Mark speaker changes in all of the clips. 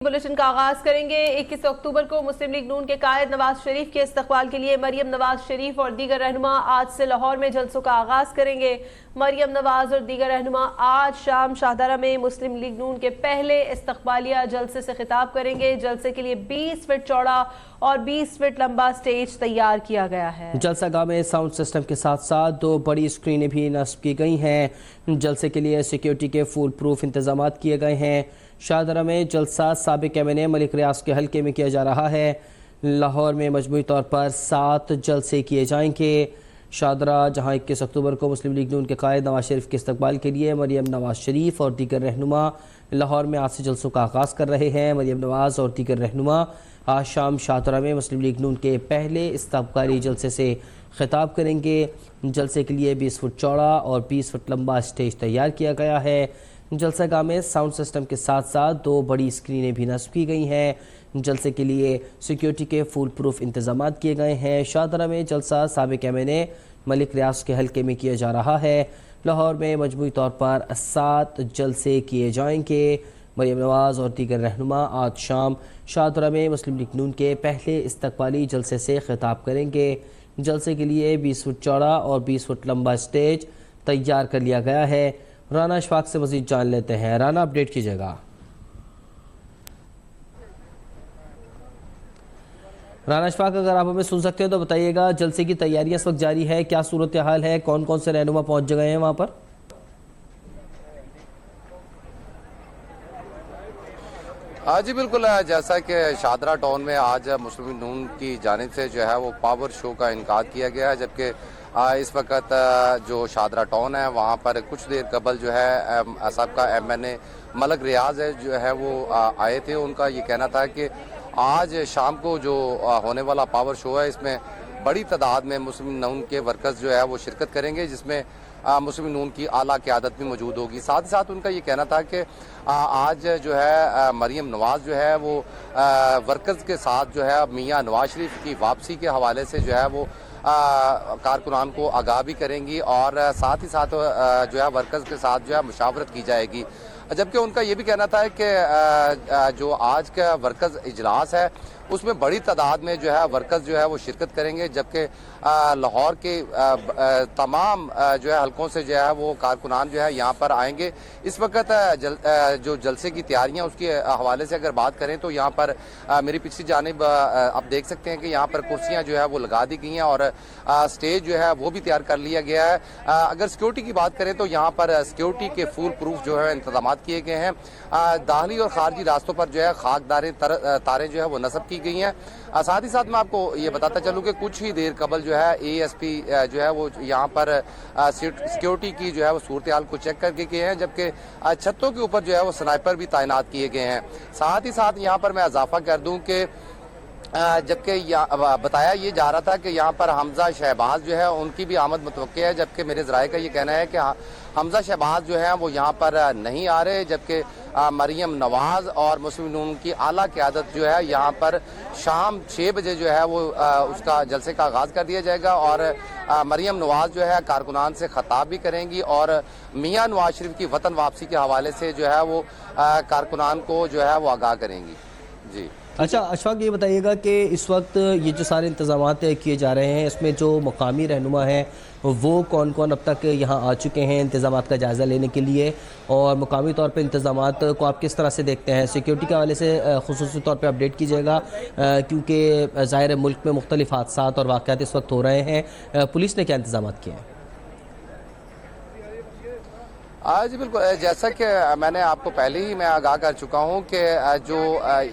Speaker 1: Bulletin का आगाज करेंगे। 21 अक्टूबर को मुस्लिम लीग नून के कायद नवाज शरीफ के इस्तकबाल के लिए मरियम नवाज शरीफ और दीगर रहनुमा आज से लाहौर में जलसों का आगाज करेंगे। मरियम नवाज और दीगर रहनुमा आज शाम शाहदारा में मुस्लिम लीग नून के पहले इस्तकबालिया जलसे से खिताब करेंगे। जलसे के लिए 20 फीट चौड़ा और 20 फीट लंबा स्टेज तैयार किया गया है।
Speaker 2: जलसागाह में साउंड सिस्टम के साथ साथ 2 बड़ी स्क्रीनें भी नस्ब की गई हैं। जलसे के लिए सिक्योरिटी के फुल प्रूफ इंतजाम किए गए हैं। शाहदरा में जलसा साबिक एमएनए मलिक रियाज के हल्के में किया जा रहा है। लाहौर में मजमूई तौर पर 7 जलसे किए जाएंगे। शाहदरा जहां 21 अक्टूबर को मुस्लिम लीग नून के कायद नवाज शरीफ के इस्तकबाल के लिए मरियम नवाज शरीफ और दीगर रहनुमा लाहौर में आज से जलसों का आगाज़ कर रहे हैं। मरियम नवाज और दीगर रहनुमा आज शाम शाहदरा में मुस्लिम लीग नून के पहले इस्तकबाली जलसे से खिताब करेंगे। जलसे के लिए 20 फुट चौड़ा और 20 फुट लंबा स्टेज तैयार किया गया है। जलसागाह में साउंड सिस्टम के साथ साथ 2 बड़ी स्क्रीनें भी नस्ब की गई हैं। जलसे के लिए सिक्योरिटी के फुल प्रूफ इंतजाम किए गए हैं। शाहदरा में जलसा साबिक एमएनए मलिक रियाज के हल्के में किया जा रहा है। लाहौर में मजमूई तौर पर 7 जलसे किए जाएंगे। मरियम नवाज और दीगर रहनुमा आज शाम शाहदरा में मुस्लिम लीग नून के पहले इस्तकबाली जलसे से खिताब करेंगे। जलसे के लिए 20 फुट चौड़ा और 20 फुट लंबा स्टेज तैयार कर लिया गया है। राना अशफाक से मजीद जान लेते हैं। राना, अपडेट कीजिएगा। राना अशफाक, अगर आप हमें सुन सकते हैं तो बताइएगा, जलसे की तैयारियां इस वक्त जारी है, क्या सूरत हाल है, कौन कौन से रहनुमा पहुंच गए हैं वहां पर?
Speaker 3: जी बिल्कुल, जैसा कि शाहदरा टाउन में आज मुस्लिम लीग नून की जानिब से जो है वो पावर शो का इनकाद किया गया है, जबकि इस वक्त जो शाहदरा टाउन है वहाँ पर कुछ देर कबल जो है सबका एमएनए मलिक रियाज है जो है वो आए थे। उनका ये कहना था कि आज शाम को जो होने वाला पावर शो है इसमें बड़ी तादाद में मुस्लिम नून के वर्कर्स जो है वो शिरकत करेंगे, जिसमें मुस्लिम नून की आला क़यादत भी मौजूद होगी। साथ ही साथ उनका ये कहना था कि आज जो है मरियम नवाज जो है वो वर्कर्स के साथ जो है मियाँ नवाज शरीफ की वापसी के हवाले से जो है वो कारकुनान को आगाह भी करेंगी और साथ ही साथ जो है वर्कर्स के साथ जो है मुशावरत की जाएगी। जबकि उनका ये भी कहना था कि जो आज का वर्कर्स इजलास है उसमें बड़ी तादाद में जो है वर्कर्स जो है वो शिरकत करेंगे, जबकि लाहौर के तमाम जो है हलकों से जो है वो कारकुनान जो है यहाँ पर आएंगे। इस वक्त जो जलसे की तैयारियाँ उसके हवाले से अगर बात करें तो यहाँ पर मेरी पिछली जानिब आप देख सकते हैं कि यहाँ पर कुर्सियाँ जो है वो लगा दी गई हैं और स्टेज जो है वो भी तैयार कर लिया गया है। अगर सिक्योरिटी की बात करें तो यहाँ पर सिक्योरिटी के फुल प्रूफ जो है इंतजाम किए गए हैं। दाखिली और खारजी रास्तों पर जो है खाकदारें तारें जो है वो नस्ब की गई हैं। साथ ही साथ मैं आपको ये बताता चलूँ कि कुछ ही देर कबल जो है एएसपी जो है वो यहाँ पर सिक्योरिटी की जो है वो सूरत हाल को चेक करके गए हैं, जबकि छतों के ऊपर जो है वो स्नाइपर भी तैनात किए गए हैं। साथ ही साथ यहाँ पर मैं इजाफा कर दूँ कि जबकि बताया ये जा रहा था कि यहाँ पर हमजा शहबाज जो है उनकी भी आमद मुतवक्की है, जबकि मेरे ज़राए का ये कहना है कि हमजा शहबाज जो है वो यहाँ पर नहीं आ रहे, जबकि मरियम नवाज और मुस्लिम नून की आला क़यादत जो है यहाँ पर शाम 6 बजे जो है वो उसका जलसे का आगाज़ कर दिया जाएगा और मरियम नवाज जो है कारकुनान से खिताब भी करेंगी और मियाँ नवाज शरीफ की वतन वापसी के हवाले से जो है वो कारकुनान को जो है वो आगाह करेंगी। जी
Speaker 2: अच्छा अशफाक, ये बताइएगा कि इस वक्त ये जो सारे इंतजाम किए जा रहे हैं इसमें जो मकामी रहनुमा हैं वो कौन कौन अब तक यहाँ आ चुके हैं इंतजाम का जायज़ा लेने के लिए, और मुकामी तौर पे इंतजाम को आप किस तरह से देखते हैं? सिक्योरिटी के हवाले से खुसूसी तौर पे अपडेट कीजिएगा, क्योंकि ज़ाहिर मुल्क में मुख्तलिफ हादसात और वाक़यात इस वक्त हो रहे हैं। पुलिस ने क्या इंतजाम किए हैं?
Speaker 3: जी बिल्कुल, जैसा कि मैंने आपको पहले ही मैं आगाह कर चुका हूं कि जो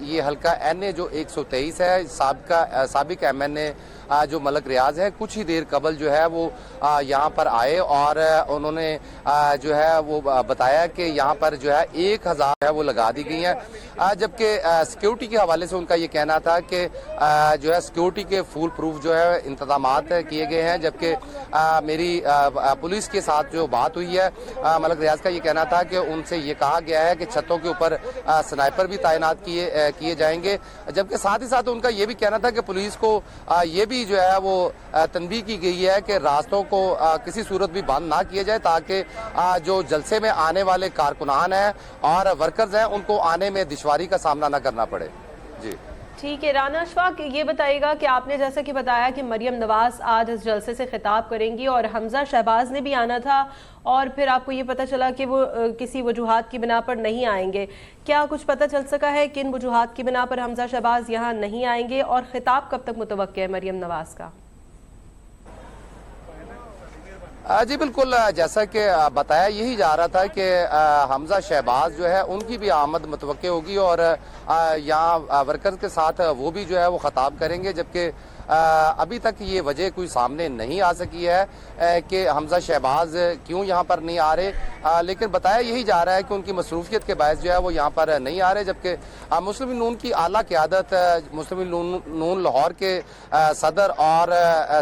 Speaker 3: ये हल्का एनए जो 123 है साबिक एमएनए जो मलिक रियाज है कुछ ही देर कबल जो है वो यहाँ पर आए और उन्होंने जो है वो बताया कि यहाँ पर जो है 1000 है वो लगा दी गई हैं, जबकि सिक्योरिटी के हवाले से उनका ये कहना था कि जो है सिक्योरिटी के फुल प्रूफ जो है इंतजाम किए गए हैं। जबकि मेरी पुलिस के साथ जो बात हुई है मलिक सहाबक रियाज का ये कहना था कि उनसे ये कहा गया है कि छतों के ऊपर स्नाइपर भी तैनात किए जाएंगे, जबकि साथ ही साथ उनका ये भी कहना था कि पुलिस को ये भी जो है वो तनबीह की गई है कि रास्तों को किसी सूरत भी बंद ना किए जाए, ताकि जो जलसे में आने वाले कारकुनान हैं और वर्कर्स हैं उनको आने में दुश्वारी का सामना ना करना पड़े। जी
Speaker 1: ठीक है, राना अशफाक ये बताइएगा कि आपने जैसा कि बताया कि मरियम नवाज आज इस जलसे से खिताब करेंगी और हमजा शहबाज ने भी आना था और फिर आपको ये पता चला कि वो किसी वजूहात की बिना पर नहीं आएंगे। क्या कुछ पता चल सका है किन वजूहात की बिना पर हमजा शहबाज यहाँ नहीं आएंगे और खिताब कब तक मुतवक्किल है मरियम नवाज का?
Speaker 3: जी बिल्कुल, जैसा कि बताया यही जा रहा था कि हमजा शहबाज जो है उनकी भी आमद मुतवक्किल होगी और यहाँ वर्कर्स के साथ वो भी जो है वो खिताब करेंगे, जबकि अभी तक ये वजह कोई सामने नहीं आ सकी है कि हमजा शहबाज क्यों यहाँ पर नहीं आ रहे, लेकिन बताया यही जा रहा है कि उनकी मसरूफियत के बायस जो है वो यहाँ पर नहीं आ रहे, जबकि मुस्लिम लीग नून की आला क़यादत मुस्लिम लीग नून लाहौर के सदर और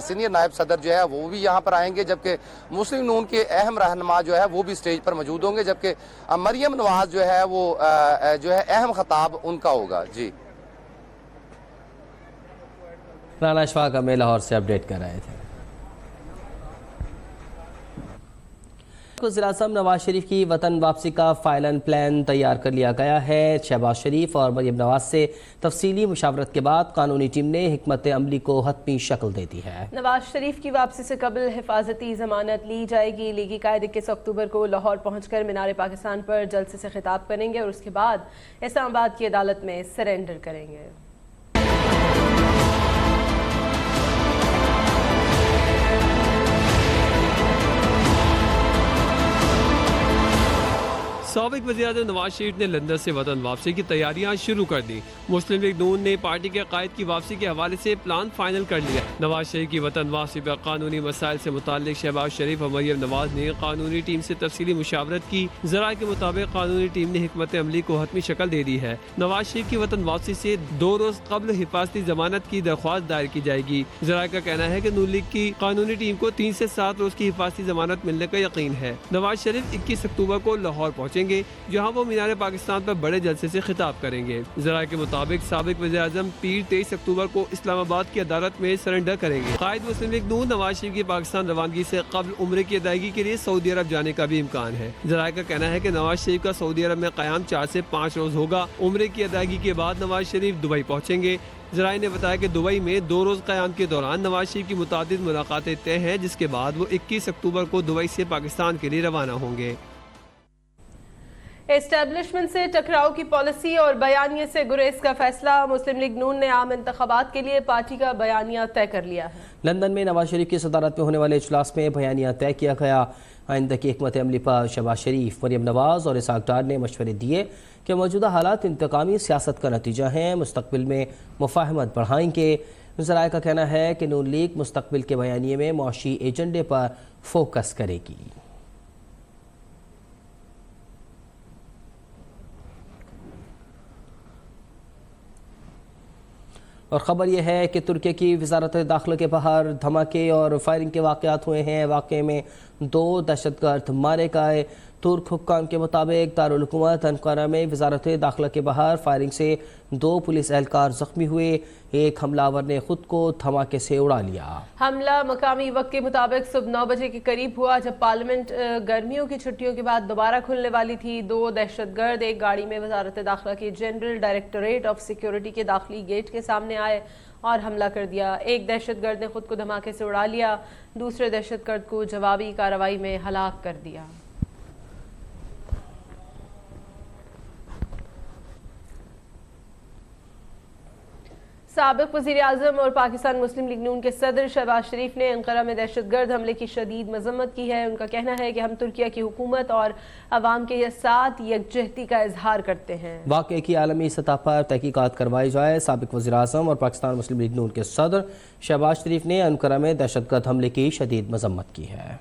Speaker 3: सीनियर नायब सदर जो है वो भी यहाँ पर आएंगे, जबकि मुस्लिम लीग नून के अहम रहनुमा जो है वो भी स्टेज पर मौजूद होंगे, जबकि मरियम नवाज जो है वो जो है अहम खिताब उनका होगा। जी
Speaker 2: राना अशफाक हमें लाहौर से अपडेट कर रहे थे। वज़ीर-ए-आज़म नवाज शरीफ की वतन वापसी का फाइनल प्लान तैयार कर लिया गया है। शहबाज शरीफ और मरियम नवाज से तफसीली मुशावरत के बाद कानूनी टीम ने हिकमत अमली को हतमी शक्ल दे दी है।
Speaker 1: नवाज शरीफ की वापसी से कबल हिफाजती जमानत ली जाएगी। लीगी कायद 21 अक्टूबर को लाहौर पहुंचकर मीनार पाकिस्तान पर जलसे से खिताब करेंगे और उसके बाद इस्लामाबाद की अदालत में सरेंडर करेंगे।
Speaker 4: साबिक वज़ीर-ए-आज़म नवाज शरीफ ने लंदन से वतन वापसी की तैयारियां शुरू कर दी। मुस्लिम लीग नून ने पार्टी के कायद की वापसी के हवाले से प्लान फाइनल कर लिया। नवाज शरीफ की वतन वापसी पर कानूनी मसाइल से मुताल्लिक शहबाज शरीफ और मरियम नवाज ने कानूनी टीम से तफसीली मुशावरत की। ज़राए के मुताबिक कानूनी टीम ने हिकमत अमली को हतमी शक्ल दे दी है। नवाज शरीफ की वतन वापसी से 2 रोज कबल हिफाजती जमानत की दरख्वास्त दायर की जाएगी। ज़राए का कहना है कि नून लीग की कानूनी टीम को 3 से 7 रोज की हिफाजती जमानत मिलने का यकीन है। नवाज शरीफ 21 अक्टूबर को लाहौर पहुँचेंगे, जहाँ वो मीनार पाकिस्तान पर बड़े जलसे से खिताब करेंगे। ज़राए के मुताबिक साबिक वज़ीर-ए-आज़म पीर 23 अक्टूबर को इस्लामाबाद की अदालत में सरेंडर करेंगे। कायद मुस्लिम लीग नून नवाज शरीफ की पाकिस्तान रवानगी से कबल उम्रे की अदायगी के लिए सऊदी अरब जाने का भी इम्कान है। ज़राए का कहना है कि नवाज शरीफ का सऊदी अरब में क़याम 4 से 5 रोज होगा। उम्रे की अदायगी के बाद नवाज शरीफ दुबई पहुँचेंगे। ज़राए ने बताया कि दुबई में 2 रोज क़याम के दौरान नवाज शरीफ की मुतादिद मुलाकातें तय हैं, जिसके बाद वो 21 अक्टूबर को दुबई से पाकिस्तान के लिए रवाना होंगे।
Speaker 1: एस्टैब्लिशमेंट से टकराव की पॉलिसी और बयानिए से गुरेज का फैसला। मुस्लिम लीग नून ने आम इंतखाबात के लिए पार्टी का बयानिया तय कर लिया है।
Speaker 2: लंदन में नवाज शरीफ की सदारत में होने वाले इजलास में बयानिया तय किया गया। आइंदा की हिकमत अमली पर शहबाज शरीफ, मरियम नवाज और इसहाक डार ने मशवरे दिए कि मौजूदा हालात इंतकामी सियासत का नतीजा हैं, मुस्तकबिल में मुफाहमत बढ़ाएंगे। ज़राए का कहना है कि नून लीग मुस्तकबिल के बयानिए में मुआशी एजेंडे पर फोकस करेगी। और ख़बर यह है कि तुर्की की वज़ारत दाखिला के बाहर धमाके और फायरिंग के वाक़यात हुए हैं। वाक़े में 2 दहशतगर्द मारे गए। तुर्क हुक्काम के मुताबिक दारुल हुकूमत अंकारा में वज़ारत दाखिला के बाहर फायरिंग से 2 पुलिस एहलकार ज़ख्मी हुए। एक हमलावर ने खुद को धमाके से उड़ा लिया।
Speaker 1: हमला मकामी वक्त के मुताबिक सुबह 9 बजे के करीब हुआ, जब पार्लियामेंट गर्मियों की छुट्टियों के बाद दोबारा खुलने वाली थी। 2 दहशतगर्द एक गाड़ी में वज़ारत दाखिला के जनरल डायरेक्टरेट ऑफ सिक्योरिटी के दाखिली गेट के सामने आए और हमला कर दिया। एक दहशतगर्द ने खुद को धमाके से उड़ा लिया, दूसरे दहशतगर्द को जवाबी कार्रवाई में हलाक कर दिया। साबिक वज़ीर-ए-आज़म और पाकिस्तान मुस्लिम लीग नून के सदर शहबाज शरीफ ने अंकारा में दहशतगर्द हमले की शदीद मजम्मत की है। उनका कहना है कि हम तुर्किया की हुकूमत और अवाम के साथ यकजहती का इजहार करते हैं। वाक़े की आलमी सतह पर तहकीकात करवाई जाए। साबिक वज़ीर-ए-आज़म और पाकिस्तान मुस्लिम लीग नून के सदर शहबाज शरीफ ने अंकारा में दहशतगर्द हमले की शदीद मजम्मत की है।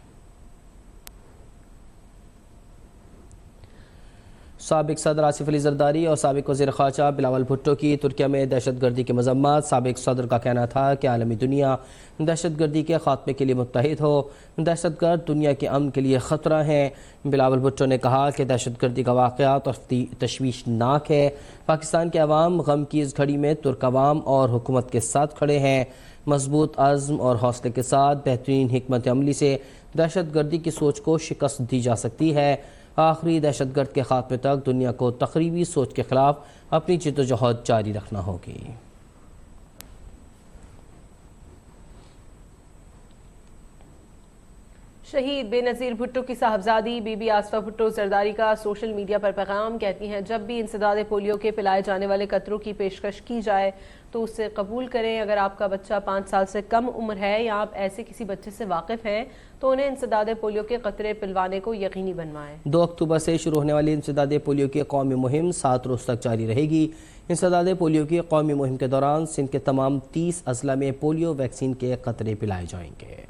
Speaker 2: سابق صدر آصف علی زرداری اور سابق وزیر خارجہ بلاول بھٹو کی ترکیہ میں دہشت گردی کی مذمت۔ سابق صدر کا کہنا تھا کہ عالمی دنیا دہشت گردی کے خاتمے کے لیے متحد ہو، دہشت گرد دنیا کے امن کے لیے خطرہ ہیں۔ بلاول بھٹو نے کہا کہ دہشت گردی کا واقعہ تشویشناک ہے۔ پاکستان کے عوام غم کی اس گھڑی میں ترک عوام اور حکومت کے ساتھ کھڑے ہیں۔ مضبوط عزم اور حوصلے کے ساتھ بہترین حکمت عملی سے دہشت گردی کی سوچ کو شکست دی جا سکتی ہے۔ آخری دہشت گرد کے خاتمے تک دنیا کو تخریبی سوچ کے خلاف اپنی جدوجہد جاری رکھنا ہوگی۔
Speaker 1: شہید بے نظیر بھٹو کی صاحبزادی بی بی آصفہ بھٹو زرداری کا سوشل میڈیا پر پیغام، کہتی ہیں جب بھی انسداد پولیو کے پلائے جانے والے قطروں کی پیشکش کی جائے تو اسے قبول کریں۔ اگر آپ کا بچہ 5 سال سے کم عمر ہے یا آپ ایسے کسی بچے سے واقف ہیں تو انہیں انسداد پولیو کے قطرے پلوانے کو یقینی بنوائیں۔
Speaker 2: 2 اکتوبر سے شروع ہونے والی انسداد پولیو کی قومی مہم 7 روز تک جاری رہے گی۔ انسداد پولیو کی قومی مہم کے دوران سندھ کے تمام 30 اضلاع میں پولیو ویکسین کے قطرے پلائے جائیں گے۔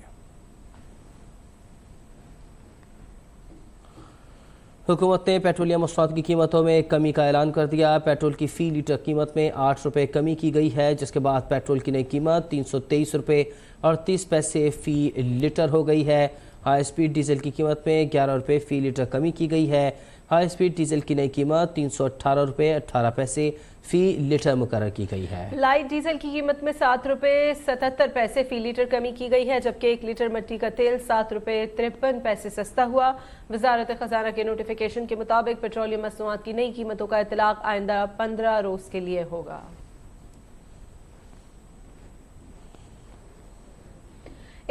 Speaker 2: حکومت نے پیٹرولیم مصنوعات کی قیمتوں میں کمی کا اعلان کر دیا۔ پیٹرول کی فی لیٹر قیمت میں 8 روپے کمی کی گئی ہے، جس کے بعد پیٹرول کی نئی قیمت 323 روپے اور 30 پیسے فی لیٹر ہو گئی ہے۔ ہائی سپیڈ ڈیزل کی قیمت میں 11 روپے فی لیٹر کمی کی گئی ہے۔ ہائی سپیڈ ڈیزل کی نئی قیمت 318 روپے 18 پیسے فی لیٹر مقرر کی گئی ہے۔
Speaker 1: لائٹ ڈیزل کی قیمت میں 7 روپے 77 پیسے فی لیٹر کمی کی گئی ہے، جبکہ 1 لیٹر مٹی کا تیل 7 روپے 53 پیسے سستا ہوا۔ وزارت خزانہ کے نوٹیفیکیشن کے مطابق پیٹرولیم مصنوعات کی نئی قیمتوں کا اطلاق آئندہ 15 روز کے لیے ہوگا۔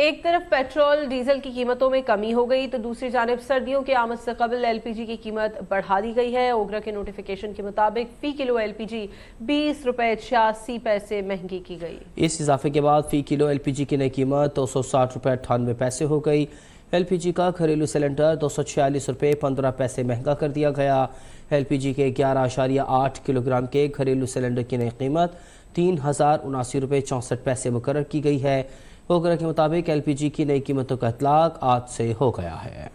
Speaker 1: ایک طرف پیٹرول ڈیزل کی قیمتوں میں کمی ہو گئی تو دوسری جانب سردیوں کے آمد سے قبل ایل پی جی کی قیمت بڑھا دی گئی ہے۔ اوگرا کے نوٹیفیکیشن کے مطابق فی کلو ایل پی جی 20 روپے 86 پیسے مہنگی کی گئی۔
Speaker 2: اس اضافے کے بعد فی کلو ایل پی جی کی نئی قیمت 260 روپے 98 پیسے ہو گئی۔ ایل پی جی کا گھریلو سلنڈر 246 روپے 15 پیسے مہنگا کر دیا گیا۔ ایل پی جی کے 11.8 کلو گرام کے گھریلو سلنڈر کی نئی قیمت 3079 روپے 64 پیسے مقرر کی گئی ہے۔ اوگرا کے مطابق ایل پی جی کی نئی قیمتوں کا اطلاق آج سے ہو گیا ہے۔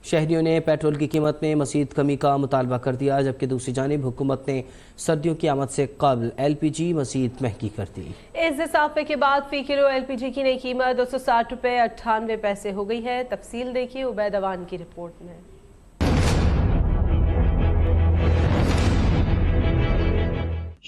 Speaker 2: شہریوں نے پیٹرول کی قیمت میں مزید کمی کا مطالبہ کر دیا، جبکہ دوسری جانب حکومت نے سردیوں کی آمد سے قبل ایل پی جی مزید مہنگی کر دی۔
Speaker 1: اس اضافے کے بعد فی کلو ایل پی جی کی نئی قیمت 260 روپے 98 پیسے ہو گئی ہے۔ تفصیل دیکھیے عبید اوان کی رپورٹ میں۔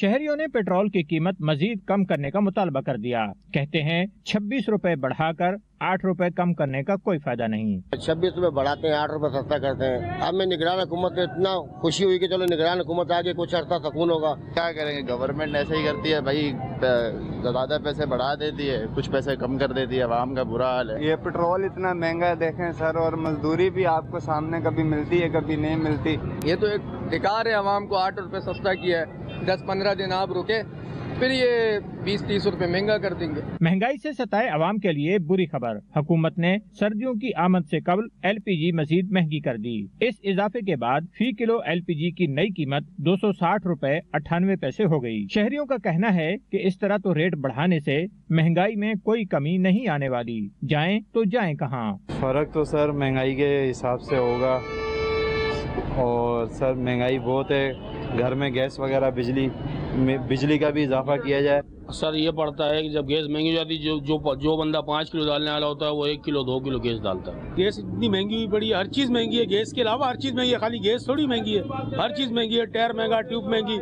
Speaker 5: شہریوں نے پیٹرول کی قیمت مزید کم کرنے کا مطالبہ کر دیا۔ کہتے ہیں 26 روپے بڑھا کر 8 روپے کم کرنے کا کوئی فائدہ نہیں۔
Speaker 6: 26 روپے بڑھاتے ہیں، 8 روپے سستا کرتے ہیں۔ اب میں نگران حکومت سے اتنا خوشی ہوئی کہ چلو نگران حکومت آگے کچھ عرصہ سکون ہوگا۔
Speaker 7: کیا کریں گے، گورنمنٹ ایسے ہی کرتی ہے بھائی، زیادہ پیسے بڑھا دیتی ہے، کچھ پیسے کم کر دیتی ہے، عوام کا برا حال ہے۔
Speaker 8: یہ پیٹرول اتنا مہنگا دیکھیں سر، اور مزدوری بھی آپ کو سامنے کبھی ملتی ہے کبھی نہیں ملتی۔
Speaker 9: یہ تو ایک بیکار ہے، عوام کو 8 روپے سستا کیا ہے، 10-15 دن آپ رکے پھر یہ 20-30 روپے مہنگا کر دیں گے۔
Speaker 5: مہنگائی سے ستائے عوام کے لیے بری خبر، حکومت نے سردیوں کی آمد سے قبل ایل پی جی مزید مہنگی کر دی۔ اس اضافے کے بعد فی کلو ایل پی جی کی نئی قیمت 260 روپے 98 پیسے ہو گئی۔ شہریوں کا کہنا ہے کہ اس طرح تو ریٹ بڑھانے سے مہنگائی میں کوئی کمی نہیں آنے والی، جائیں تو جائیں کہاں۔
Speaker 8: فرق تو سر مہنگائی کے حساب سے ہوگا، اور سر مہنگائی بہت ہے، گھر میں گیس وغیرہ بجلی کا بھی اضافہ کیا جائے۔
Speaker 10: سر یہ پڑتا ہے کہ جب گیس مہنگی ہو جاتی ہے، جو بندہ 5 کلو ڈالنے والا ہوتا ہے وہ 1 کلو 2 کلو گیس ڈالتا ہے۔
Speaker 11: گیس اتنی مہنگی ہوئی پڑی ہے، ہر چیز مہنگی ہے، گیس کے علاوہ ہر چیز مہنگی ہے، خالی گیس تھوڑی مہنگی ہے، ہر چیز مہنگی ہے، ٹائر مہنگا، ٹیوب مہنگی،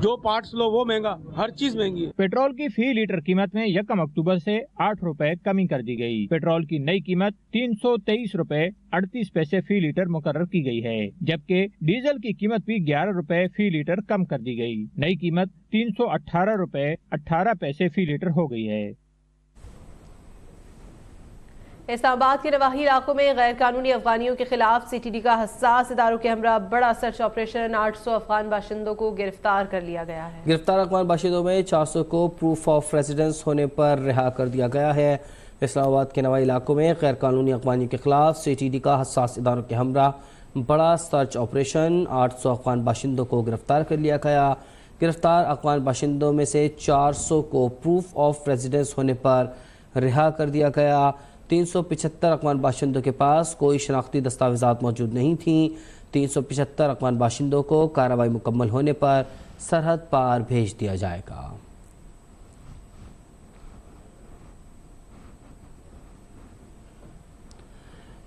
Speaker 11: جو پارٹس لو وہ مہنگا، ہر چیز مہنگی ہے۔
Speaker 5: پیٹرول کی فی لیٹر قیمت میں 1 اکتوبر سے 8 روپے کمی کر دی گئی۔ پیٹرول کی نئی قیمت 323 روپے 38 پیسے فی لیٹر مقرر کی گئی ہے، جبکہ ڈیزل کی قیمت بھی 11 روپے فی لیٹر کم کر دی گئی۔ نئی قیمت 318 روپے 18 پیسے فی لیٹر ہو گئی ہے۔
Speaker 1: اسلام آباد کے نواحی علاقوں میں غیر قانونی افغانیوں کے خلاف سی ٹی ڈی کا حساس اداروں کے ہمراہ بڑا سرچ آپریشن، 800 افغان باشندوں کو گرفتار کر لیا گیا ہے۔
Speaker 2: گرفتار افغان باشندوں میں 400 کو پروف آف ریزیڈنس ہونے پر رہا کر دیا گیا ہے۔ اسلام آباد کے نواحی علاقوں میں غیر قانونی افغانیوں کے خلاف سی ٹی ڈی کا حساس اداروں کے ہمراہ بڑا سرچ آپریشن، 800 افغان باشندوں کو گرفتار کر لیا گیا۔ गिरफ्तार अफगान बाशिंदों में से 400 को प्रूफ ऑफ रेजिडेंस होने पर रिहा कर दिया गया। 375 अफगान बाशिंदों के पास कोई शनाख्ती दस्तावेज़ात मौजूद नहीं थीं। 375 अफगान बाशिंदों को कार्रवाई मुकम्मल होने पर सरहद पार भेज दिया जाएगा।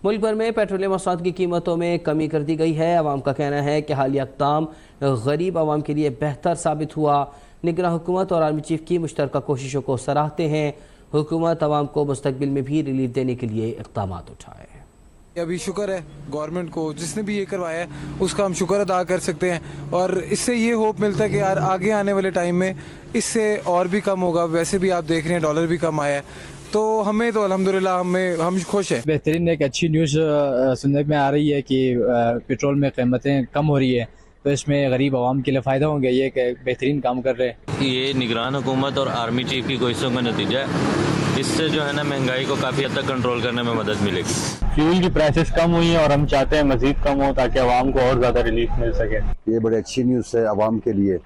Speaker 2: मुल्क भर में पेट्रोलियम मसनूआत की कीमतों में कमी कर दी गई है। अवाम का कहना है कि हालिया इक़दाम गरीब अवाम के लिए बेहतर साबित हुआ। निगरान हुकूमत और आर्मी चीफ की मुश्तरका कोशिशों को सराहते हैं। हुकूमत अवाम को मुस्तकबिल में भी रिलीफ देने के लिए इक़दाम उठाए।
Speaker 12: अभी शुक्र है गवर्नमेंट को, जिसने भी ये करवाया है उसका हम शुक्र अदा कर सकते हैं और इससे ये होप मिलता है कि यार आगे आने वाले टाइम में इससे और भी कम होगा। वैसे भी आप देख रहे हैं डॉलर भी कम आया है, तो हमें तो अल्हम्दुलिल्लाह हम खुश हैं।
Speaker 13: बेहतरीन एक अच्छी न्यूज़ सुनने में आ रही है कि पेट्रोल में कीमतें कम हो रही है, तो इसमें गरीब आवाम के लिए फ़ायदा होंगे। ये एक बेहतरीन काम कर रहे हैं।
Speaker 14: ये निगरान हुकूमत और आर्मी चीफ की कोशिशों का नतीजा है। इससे जो है ना महंगाई को काफ़ी हद तक कंट्रोल करने में मदद मिलेगी।
Speaker 15: फ्यूल की प्राइसेस कम हुई हैं और हम चाहते हैं मज़ीद कम हो ताकि आवाम को और ज़्यादा रिलीफ मिल सके।
Speaker 16: ये बड़ी अच्छी न्यूज़ है आवाम के लिए।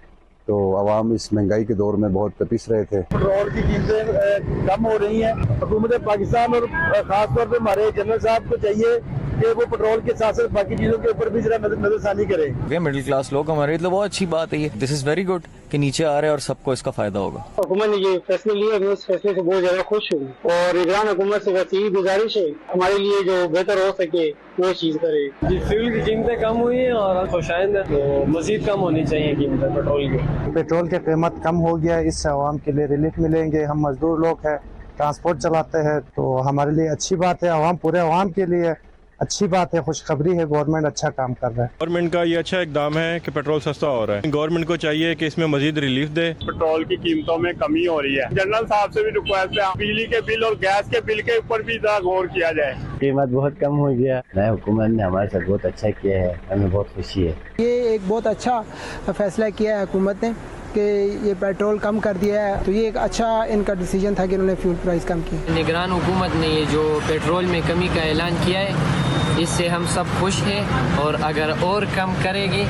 Speaker 16: तो आवाम इस महंगाई के दौर में बहुत पिस रहे थे।
Speaker 15: पेट्रोल की कीमतें कम हो रही हैं। हुकूमत पाकिस्तान और ख़ासतौर पर हमारे जनरल साहब को चाहिए कि वो पेट्रोल के साथ साथ बाकी चीज़ों के ऊपर भी जरा नजरसानी करें।
Speaker 17: मिडिल क्लास लोग हमारे लिए बहुत अच्छी बात है ये। दिस इज़ वेरी गुड कि नीचे आ रहे हैं और सबको इसका फ़ायदा होगा।
Speaker 18: हुकूमत ने ये फैसले लिए, मैं उस फैसले से बहुत ज़्यादा खुश हूँ और निगरान हुकूमत से बस यही गुजारिश है हमारे लिए जो बेहतर हो सके वो चीज़ करे।
Speaker 19: जी फ्यूल की कीमतें कम हुई हैं और खुशाइंद है, तो मज़ीद कम होनी चाहिए कीमतें पेट्रोल की।
Speaker 20: पेट्रोल की कीमत कम हो गया, इससे आवाम के लिए रिलीफ मिलेंगे। हम मजदूर लोग हैं, ट्रांसपोर्ट चलाते हैं, तो हमारे लिए अच्छी बात है। आवाम पूरे आवाम के लिए अच्छी बात है, खुशखबरी है। गवर्नमेंट अच्छा काम कर रहा है।
Speaker 21: गवर्नमेंट का ये अच्छा इकदाम है कि पेट्रोल सस्ता हो रहा है। गवर्नमेंट को चाहिए कि इसमें मजीद रिलीफ दे।
Speaker 15: पेट्रोल की कीमतों में कमी हो रही है। जनरल साहब से भी रिक्वेस्ट है बिजली के बिल और गैस के बिल के ऊपर भी गौर किया जाए।
Speaker 22: कीमत बहुत कम हो गया। नए हुकूमत ने हमारे साथ बहुत अच्छा किया है, हमें बहुत खुशी है।
Speaker 23: ये एक बहुत अच्छा फैसला किया है हुकूमत ने कि ये पेट्रोल कम कर दिया है, तो ये एक अच्छा इनका डिसीजन था कि उन्होंने फ्यूल प्राइस कम किया।
Speaker 24: निगरान हुकूमत ने ये जो पेट्रोल में कमी का ऐलान किया है, इससे हम सब खुश हैं और अगर और कम करेगी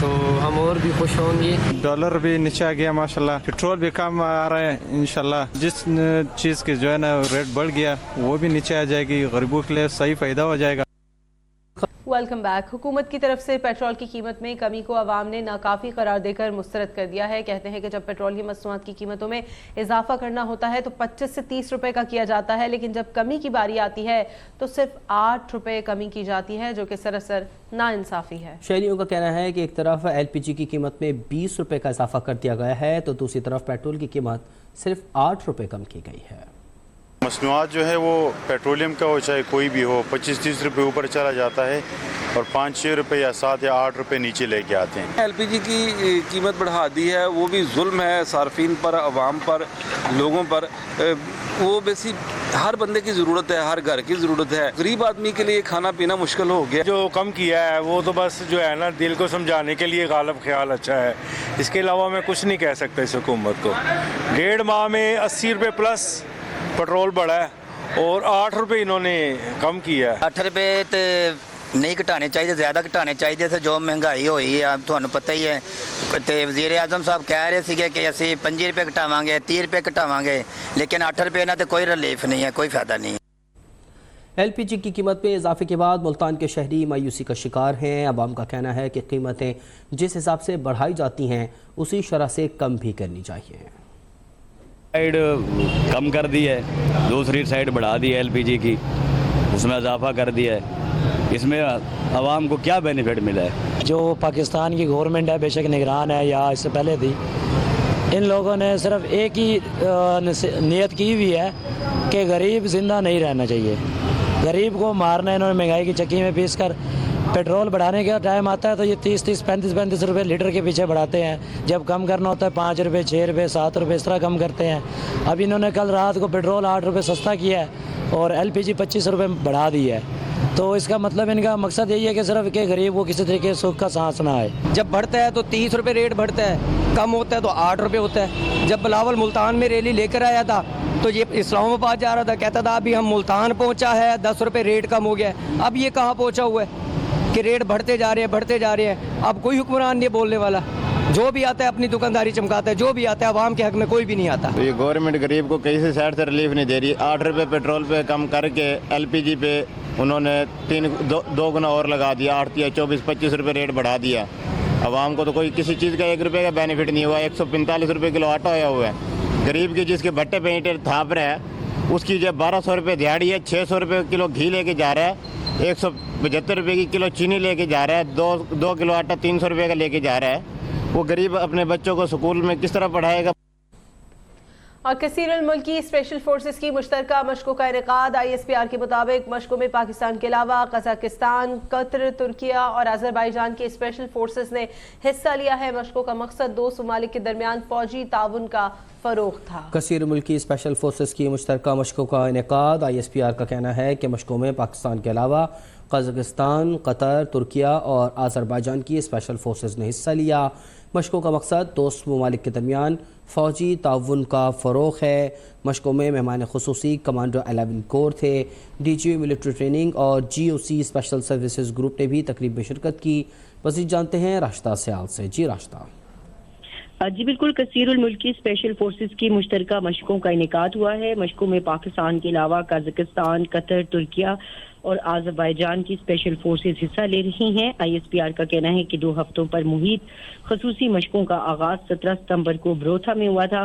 Speaker 24: तो हम और भी खुश होंगे।
Speaker 8: डॉलर भी नीचे आ गया माशाल्लाह, पेट्रोल भी कम आ रहा है इंशाल्लाह। जिस चीज़ की जो है ना रेट बढ़ गया वो भी नीचे आ जाएगी, गरीबों के लिए सही फ़ायदा हो जाएगा।
Speaker 1: Welcome back. हुकूमत की तरफ से पेट्रोल की कीमत में कमी को अवाम ने नाकाफी करार देकर मुस्तरद कर दिया है। कहते हैं कि जब पेट्रोल की मसनूआत की कीमतों में इजाफा करना होता है तो 25 से 30 रुपए का किया जाता है, लेकिन जब कमी की बारी आती है तो सिर्फ 8 रुपए कमी की जाती है, जो कि सरासर नाइंसाफी है।
Speaker 2: शहरियों का कहना है कि एक तरफ LPG की कीमत में 20 रुपए का इजाफा कर दिया गया है तो दूसरी तरफ पेट्रोल की कीमत सिर्फ 8 रुपए कम की गई है।
Speaker 25: मसनूआत जो है वो पेट्रोलियम का हो चाहे कोई भी हो 25-30 रुपये ऊपर चला जाता है और 5-6 रुपये या 7 या 8 रुपये नीचे लेके आते हैं।
Speaker 26: LPG की कीमत बढ़ा दी है, वो भी जुल्म है सार्फिन पर, अवाम पर, लोगों पर। वो बेसी हर बंदे की ज़रूरत है, हर घर की ज़रूरत है। गरीब आदमी के लिए खाना पीना मुश्किल हो गया।
Speaker 25: जो कम किया है वो तो बस जो है ना दिल को समझाने के लिए गालिब ख्याल अच्छा है, इसके अलावा मैं कुछ नहीं कह सकता इस हुकूमत को। 1.5 माह में 80 रुपये प्लस पेट्रोल बढ़ा है और 8 रुपये इन्होंने कम किया है।
Speaker 27: 8 रुपये तो नहीं घटाने चाहिए, ज़्यादा घटाने चाहिए थे। जो महंगाई हुई है ਤੁਹਾਨੂੰ पता ही है, तो वज़ीर आज़म साहब कह रहे थे कि ਅਸੀਂ 5 रुपये घटावांगे, 30 रुपये घटावांगे, लेकिन 8 रुपये ना तो कोई रिलीफ नहीं है, कोई फ़ायदा नहीं है।
Speaker 2: LPG की कीमत में इजाफे के बाद मुल्तान के शहरी मायूसी का शिकार हैं। अवाम का कहना है कि कीमतें जिस हिसाब से बढ़ाई जाती हैं उसी शरह से कम भी करनी चाहिए।
Speaker 28: साइड कम कर दी है, दूसरी साइड बढ़ा दी है LPG की, उसमें इजाफा कर दिया है। इसमें आवाम को क्या बेनिफिट मिला है?
Speaker 29: जो पाकिस्तान की गवर्नमेंट है, बेशक निगरान है या इससे पहले थी, इन लोगों ने सिर्फ एक ही नियत की हुई है कि गरीब ज़िंदा नहीं रहना चाहिए। गरीब को मारना है इन्होंने। महंगाई की चक्की में पीस कर पेट्रोल बढ़ाने का टाइम आता है तो ये 30-30, 35-35 रुपये लीटर के पीछे बढ़ाते हैं। जब कम करना होता है 5 रुपये, 6 रुपये, 7 रुपये इस तरह कम करते हैं। अब इन्होंने कल रात को पेट्रोल 8 रुपये सस्ता किया है और LPG 25 रुपये बढ़ा दी है। तो इसका मतलब इनका मकसद यही है कि सिर्फ कि गरीब को किसी तरीके सुख का सांस ना आए।
Speaker 30: जब बढ़ता है तो 30 रुपये रेट बढ़ता है, कम होता है तो 8 रुपये होता है। जब बिलावल मुल्तान में रैली लेकर आया था तो ये इस्लामाबाद जा रहा था, कहता था अभी हम मुल्तान पहुंचा है, 10 रुपये रेट कम हो गया है। अब ये कहाँ पहुंचा हुआ है कि रेट बढ़ते जा रहे हैं, बढ़ते जा रहे हैं। अब कोई हुक्मरान नहीं बोलने वाला।
Speaker 29: जो भी आता है अपनी दुकानदारी चमकाता है, जो भी आता है आवाम के हक में कोई भी नहीं आता।
Speaker 3: तो ये गवर्नमेंट गरीब को किसी साइड से रिलीफ नहीं दे रही। 8 रुपये पेट्रोल पे कम करके LPG पे उन्होंने 2 गुना और लगा दिया, 8 या 24-25 रुपये रेट बढ़ा दिया। आवाम को तो कोई किसी चीज़ का 1 रुपये का बेनिफिट नहीं हुआ। 145 रुपये किलो आटा आया हुआ है। गरीब की जिसके भट्टे पे ईंटें थाप रहा है उसकी जब 1200 रुपये दिहाड़ी है, 600 रुपये किलो घी लेके जा रहा है, 175 रुपये की किलो चीनी लेके जा रहा है, 2 किलो आटा 300 रुपये का लेके जा रहा है। वो गरीब अपने बच्चों को स्कूल में किस तरह पढ़ाएगा?
Speaker 1: और कसीरुल मुल्की स्पेशल फोर्सेस की मुश्तरका मशकों का इनेकाद। ISPR के मुताबिक मशकों में पाकिस्तान के अलावा कजाकिस्तान, कतर, तुर्किया और अजरबैजान की स्पेशल फोर्सेस ने हिस्सा लिया है। मशकों का मकसद 2 ममालिक के दरमियान फौजी ताउन का फरोग था।
Speaker 2: कसीर मुल्की स्पेशल फोर्सेस की मुश्तरका मशकों का इनेकाद। ISPR का कहना है कि मशकों में पाकिस्तान के अलावा कजाकिस्तान, कतर, तुर्किया और अजरबैजान की स्पेशल फोर्सेस ने हिस्सा लिया। मशकों का मकसद 2 ममालिक के दरमियान फ़ौजी ताउन का फ़रोग़ है। मशकों में मेहमान खुसूसी कमांडो 11 कोर थे। DGA मिलिट्री ट्रेनिंग और GOC स्पेशल सर्विसेज ग्रुप ने भी तकरीब में शिरकत की। मज़ीद जानते हैं राशिदा सियाल से। जी राशिदा।
Speaker 4: जी बिल्कुल, कसीरुल मुल्की स्पेशल फोर्सेस की मुश्तरका मशकों का इनेकाद हुआ है। मशकों में पाकिस्तान के अलावा कजाकिस्तान, कतर, तुर्किया और अजरबैजान की स्पेशल फोर्सेस हिस्सा ले रही हैं। ISPR का कहना है कि 2 हफ्तों पर मुहित खसूसी मशकों का आगाज 17 सितंबर को ब्रोथा में हुआ था।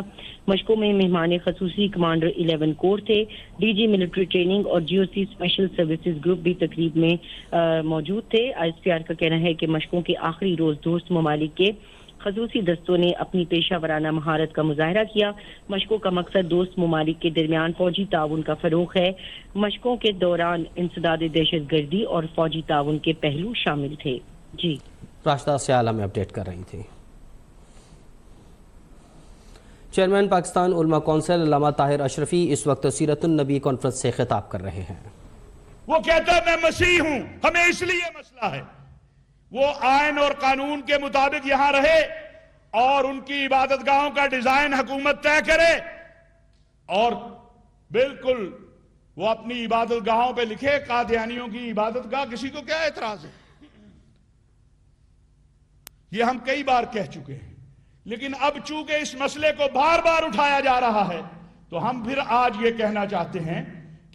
Speaker 4: मशकों में मेहमान खसूसी कमांडर 11 कोर थे। DG मिलिट्री ट्रेनिंग और GOC स्पेशल सर्विसेज ग्रुप भी तकरीब में मौजूद थे। ISPR का कहना है कि मशकों के आखिरी रोज दोस्त ममालिक के खसूसी दस्तों ने अपनी पेशा वराना महारत का मुजाहरा किया। मशकों का मकसद दोस्त ममालिक के दरमियान फौजी ताउन का फरोग है। मशकों के दौरान इंसदाद दहशत गर्दी और फौजी ताउन के पहलू शामिल थे। जी
Speaker 2: राशिदा सियाल हमें अपडेट कर रही थी। चेयरमैन पाकिस्तान उलमा कौंसिल अल्लामा ताहिर अशरफी इस वक्त सीरतुन नबी कॉन्फ्रेंस से खिताब कर रहे हैं।
Speaker 5: वो कहता है मैं मसीह हूं, हमें इसलिए मसला है वो आयन और कानून के मुताबिक यहां रहे और उनकी इबादतगाहों का डिजाइन हुकूमत तय करे और बिल्कुल वो अपनी इबादतगाहों पे लिखे कादियानियों की इबादतगाह। किसी को क्या एतराज है? ये हम कई बार कह चुके हैं, लेकिन अब चूंकि इस मसले को बार बार उठाया जा रहा है तो हम फिर आज ये कहना चाहते हैं